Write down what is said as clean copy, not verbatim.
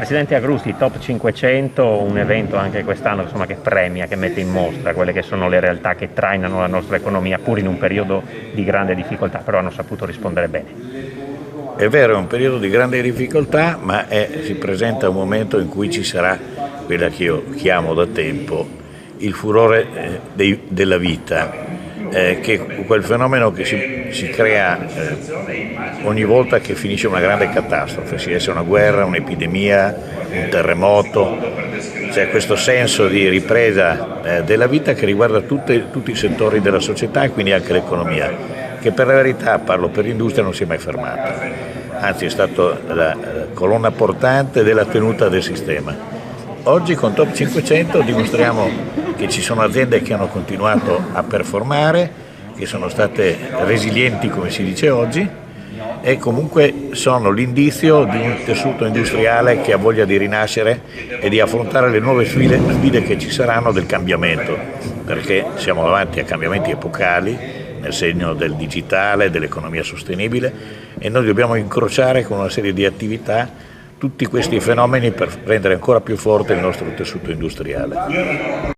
Presidente Agrusti, Top 500, un evento anche quest'anno insomma, che premia, che mette in mostra quelle che sono le realtà che trainano la nostra economia pur in un periodo di grande difficoltà, però hanno saputo rispondere bene. È vero, è un periodo di grande difficoltà, ma si presenta un momento in cui ci sarà quella che io chiamo da tempo il furore della vita, che è quel fenomeno che si crea ogni volta che finisce una grande catastrofe, sia essa una guerra, un'epidemia, un terremoto. C'è questo senso di ripresa della vita che riguarda tutti i settori della società e quindi anche l'economia, che per la verità, parlo per l'industria, non si è mai fermata, anzi è stata la colonna portante della tenuta del sistema. Oggi con Top 500 dimostriamo che ci sono aziende che hanno continuato a performare, che sono state resilienti come si dice oggi e comunque sono l'indizio di un tessuto industriale che ha voglia di rinascere e di affrontare le nuove sfide che ci saranno del cambiamento, perché siamo davanti a cambiamenti epocali nel segno del digitale, dell'economia sostenibile e noi dobbiamo incrociare con una serie di attività tutti questi fenomeni per rendere ancora più forte il nostro tessuto industriale.